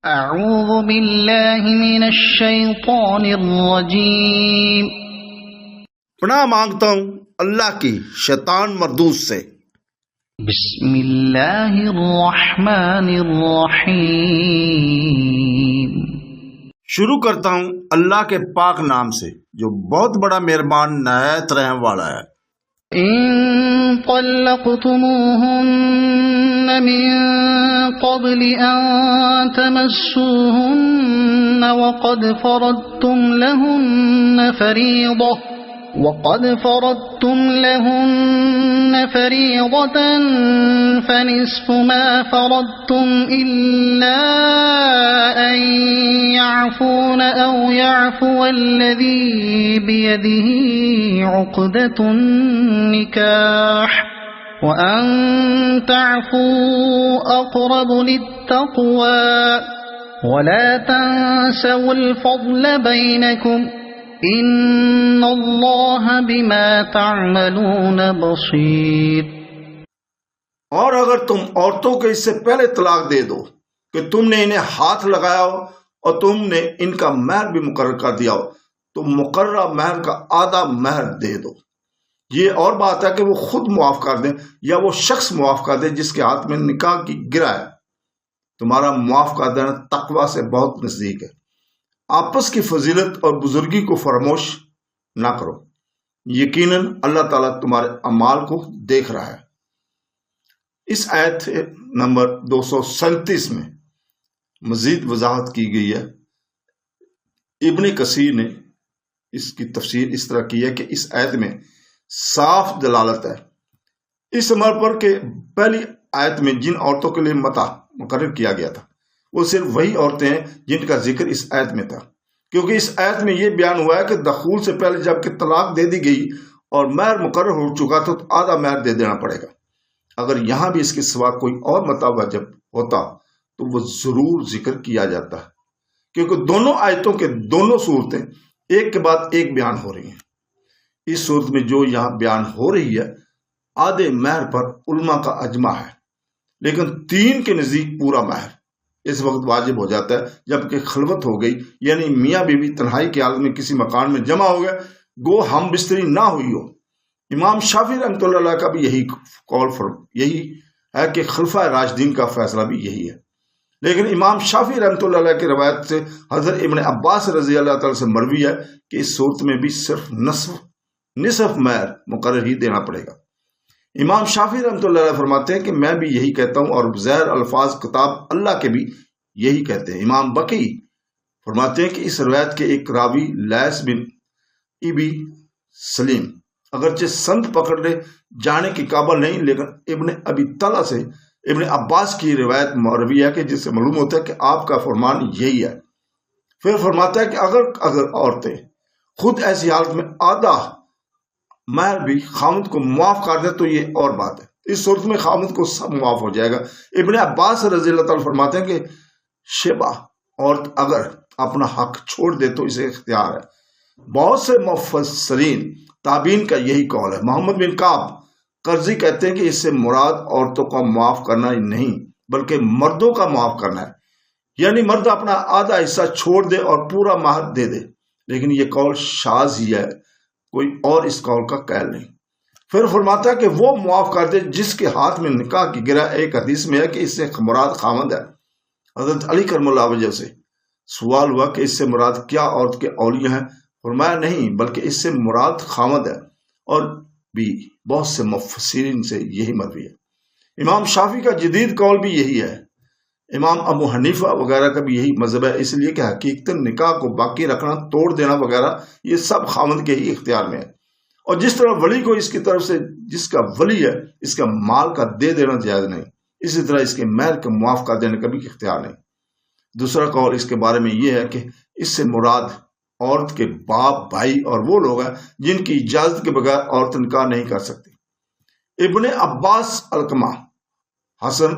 اعوذ باللہ من الشیطان الرجیم۔ پناہ مانگتا ہوں اللہ کی شیطان مردود سے۔ بسم اللہ الرحمن الرحیم۔ شروع کرتا ہوں اللہ کے پاک نام سے جو بہت بڑا مہربان نہایت رحم والا ہے۔ ان طلقتموهن من قبل ان تمسوهن وقد فرضتم لهن فريضة فنصف ما فرضتم إلا أن يعفون أو يعفو الذي بيده عقدة النكاح وأن تعفوا أقرب للتقوى ولا تنسوا الفضل بينكم ان اللہ بما تعملون بصیر۔ اور اگر تم عورتوں کو اس سے پہلے طلاق دے دو کہ تم نے انہیں ہاتھ لگایا ہو اور تم نے ان کا مہر بھی مقرر کر دیا ہو تو مقررہ مہر کا آدھا مہر دے دو۔ یہ اور بات ہے کہ وہ خود معاف کر دیں یا وہ شخص معاف کر دے جس کے ہاتھ میں نکاح کی گرہ ہے۔ تمہارا معاف کر دینا تقوی سے بہت نزدیک ہے۔ آپس کی فضیلت اور بزرگی کو فراموش نہ کرو، یقیناً اللہ تعالیٰ تمہارے اعمال کو دیکھ رہا ہے۔ اس آیت نمبر 237 میں مزید وضاحت کی گئی ہے۔ ابن کثیر نے اس کی تفسیر اس طرح کی ہے کہ اس آیت میں صاف دلالت ہے اس عمل پر کہ پہلی آیت میں جن عورتوں کے لیے متع مقرر کیا گیا تھا وہ صرف وہی عورتیں ہیں جن کا ذکر اس آیت میں تھا، کیونکہ اس آیت میں یہ بیان ہوا ہے کہ دخول سے پہلے جب کہ طلاق دے دی گئی اور مہر مقرر ہو چکا تو آدھا مہر دے دینا پڑے گا۔ اگر یہاں بھی اس کے سوا کوئی اور متع واجب ہوتا تو وہ ضرور ذکر کیا جاتا ہے، کیونکہ دونوں آیتوں کے دونوں صورتیں ایک کے بعد ایک بیان ہو رہی ہیں۔ اس صورت میں جو یہاں بیان ہو رہی ہے آدھے مہر پر علماء کا اجماع ہے، لیکن 3 کے نزدیک پورا مہر اس وقت واجب ہو جاتا ہے جبکہ خلوت ہو گئی، یعنی میاں بیوی تنہائی کی حالت میں کسی مکان میں جمع ہو گئے، گو ہم بستری نہ ہوئی ہو۔ امام شافعی رحمۃ اللہ علیہ کا بھی یہی قول یہی ہے کہ خلفۂ راشدین کا فیصلہ بھی یہی ہے، لیکن امام شافعی رحمۃ اللہ علیہ کی روایت سے حضرت ابن عباس رضی اللہ تعالیٰ سے مروی ہے کہ اس صورت میں بھی صرف نصف مہر مقرر ہی دینا پڑے گا۔ امام شافعی رحمۃ اللہ علیہ فرماتے ہیں کہ میں بھی یہی کہتا ہوں اور ظاہر الفاظ کتاب اللہ کے بھی یہی کہتے ہیں۔ امام بقی فرماتے ہیں کہ اس روایت کے ایک راوی لیث بن ابی سلیم اگرچہ سند پکڑنے جانے کی قابل نہیں، لیکن ابن ابی طلحہ سے ابن عباس کی روایت مروی ہے کہ جس سے معلوم ہوتا ہے کہ آپ کا فرمان یہی ہے۔ پھر فرماتا ہے کہ اگر عورتیں خود ایسی حالت میں آدھا مہر بھی خامد کو معاف کر دے تو یہ اور بات ہے، اس صورت میں خامد کو سب معاف ہو جائے گا۔ ابن عباس رضی اللہ تعالیٰ فرماتے ہیں کہ شیبہ عورت اگر اپنا حق چھوڑ دے تو اسے اختیار ہے۔ بہت سے مفسرین تابعین کا یہی قول ہے۔ محمد بن کعب قرظی کہتے ہیں کہ اس سے مراد عورتوں کا معاف کرنا ہی نہیں بلکہ مردوں کا معاف کرنا ہے، یعنی مرد اپنا آدھا حصہ چھوڑ دے اور پورا مہر دے دے، لیکن یہ قول شاذ ہی ہے، کوئی اور اس قول کا قائل نہیں۔ پھر فرماتا ہے کہ وہ معاف کر دے جس کے ہاتھ میں نکاح کی گرہ۔ ایک حدیث میں ہے کہ اس سے مراد خامد ہے۔ حضرت علی کرم اللہ وجہ سے سوال ہوا کہ اس سے مراد کیا عورت کے اولیاء ہیں؟ فرمایا نہیں، بلکہ اس سے مراد خامد ہے، اور بھی بہت سے مفسرین سے یہی مروی ہے۔ امام شافعی کا جدید قول بھی یہی ہے۔ امام ابو حنیفہ وغیرہ کا بھی یہی مذہب ہے، اس لیے کہ حقیقتاً نکاح کو باقی رکھنا، توڑ دینا وغیرہ یہ سب خامد کے ہی اختیار میں ہے، اور جس طرح ولی کو اس کی طرف سے جس کا ولی ہے اس کا مال کا دے دینا جائز نہیں، اسی طرح اس کے مہر کا معاف کر دینے کا بھی اختیار نہیں۔ دوسرا قول اس کے بارے میں یہ ہے کہ اس سے مراد عورت کے باپ، بھائی اور وہ لوگ ہیں جن کی اجازت کے بغیر عورت نکاح نہیں کر سکتی۔ ابن عباس، علقمہ، حسن،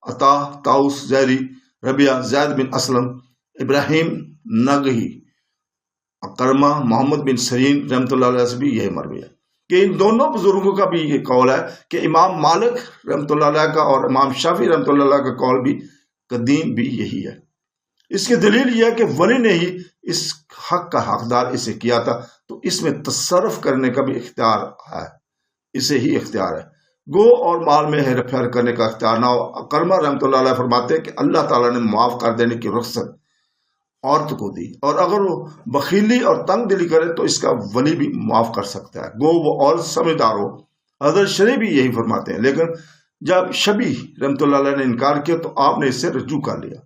عطا، طاؤس، زہری، ربیعہ، زید بن اسلم، ابراہیم نگہی، اکرمہ، محمد بن سرین رحمۃ اللہ علیہ سے بھی یہی مروی ہے کہ ان دونوں بزرگوں کا بھی یہ قول ہے کہ امام مالک رحمۃ اللہ علیہ کا اور امام شافعی رحمۃ اللہ علیہ کا قول بھی قدیم بھی یہی ہے۔ اس کی دلیل یہ ہے کہ ولی نے ہی اس حق کا حقدار اسے کیا تھا، تو اس میں تصرف کرنے کا بھی اختیار ہے، اسے ہی اختیار ہے۔ گو اور مال میں ہیر پھیر کرنے کا اختیار نہ ہو۔ کرما رحمۃ اللہ علیہ فرماتے ہیں کہ اللہ تعالیٰ نے معاف کر دینے کی رخصت عورت کو دی، اور اگر وہ بخیلی اور تنگ دلی کرے تو اس کا ولی بھی معاف کر سکتا ہے، گو وہ عورت سمجھدار ہو۔ حضرت شریف بھی یہی فرماتے ہیں، لیکن جب شبی رحمۃ اللہ علیہ نے انکار کیا تو آپ نے اس سے رجوع کر لیا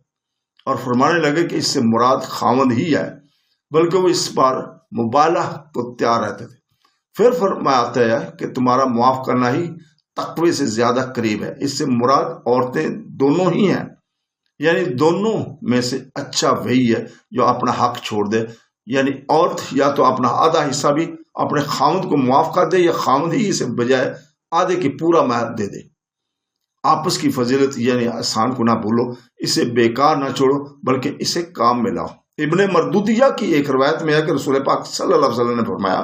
اور فرمانے لگے کہ اس سے مراد خاوند ہی ہے، بلکہ وہ اس بار مبالغہ کو تیار رہتے تھے۔ پھر فرماتے ہیں کہ تمہارا معاف کرنا ہی تقوی سے زیادہ قریب ہے، اس سے مراد عورتیں دونوں ہی ہیں، یعنی دونوں میں سے اچھا وہی ہے جو اپنا حق چھوڑ دے، یعنی عورت یا تو اپنا آدھا حصہ بھی اپنے خاوند کو معاف کر دے، یا خاوند ہی اسے بجائے آدھے کی پورا مہر دے دے۔ آپس کی فضیلت یعنی احسان کو نہ بھولو، اسے بیکار نہ چھوڑو بلکہ اسے کام میں لاؤ۔ ابن مردودیہ کی ایک روایت میں ہے کہ رسول پاک صلی اللہ علیہ وسلم نے فرمایا،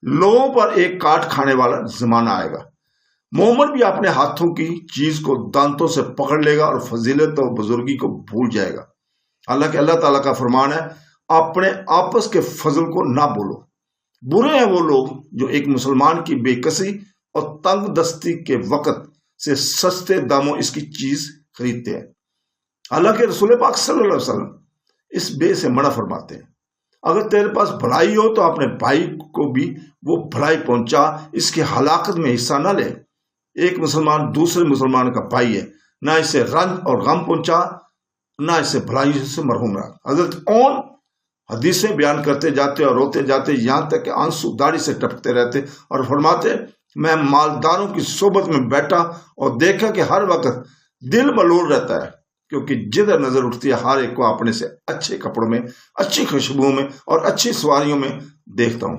لوگوں پر ایک کاٹ کھانے والا زمانہ آئے گا، مومن بھی اپنے ہاتھوں کی چیز کو دانتوں سے پکڑ لے گا اور فضیلت اور بزرگی کو بھول جائے گا۔ حالانکہ اللہ تعالیٰ کا فرمان ہے، اپنے آپس کے فضل کو نہ بولو۔ برے ہیں وہ لوگ جو ایک مسلمان کی بے کسی اور تنگ دستی کے وقت سے سستے داموں اس کی چیز خریدتے ہیں۔ حالانکہ رسول پاک صلی اللہ علیہ وسلم اس بے سے منع فرماتے ہیں۔ اگر تیرے پاس بھلائی ہو تو اپنے بھائی کو بھی وہ بھلائی پہنچا، اس کی ہلاکت میں حصہ نہ لے۔ ایک مسلمان دوسرے مسلمان کا بھائی ہے، نہ اسے رنج اور غم پہنچا، نہ اسے بھلائی سے محروم رکھ۔ حضرت اون حدیثیں بیان کرتے جاتے اور روتے جاتے، یہاں تک کہ آنسو داڑھی سے ٹپکتے رہتے، اور فرماتے، میں مالداروں کی صحبت میں بیٹھا اور دیکھا کہ ہر وقت دل ملول رہتا ہے، کیونکہ جدھر نظر اٹھتی ہے ہر ایک کو اپنے سے اچھے کپڑوں میں، اچھی خوشبوؤں میں اور اچھی سواریوں میں دیکھتا ہوں۔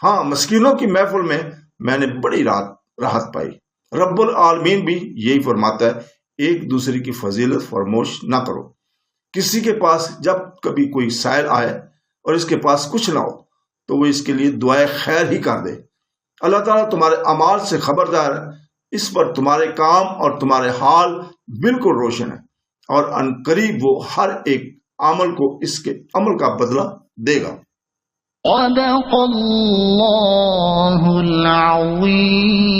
ہاں، مسکینوں کی محفل میں میں نے بڑی راحت پائی۔ رب العالمین بھی یہی فرماتا ہے، ایک دوسرے کی فضیلت فراموش نہ کرو۔ کسی کے پاس جب کبھی کوئی سائل آئے اور اس کے پاس کچھ نہ ہو تو وہ اس کے لیے دعائے خیر ہی کر دے۔ اللہ تعالیٰ تمہارے اعمال سے خبردار ہے، اس پر تمہارے کام اور تمہارے حال بالکل روشن ہے، اور ان قریب وہ ہر ایک عمل کو اس کے عمل کا بدلہ دے گا۔ صدق اللہ العظیم۔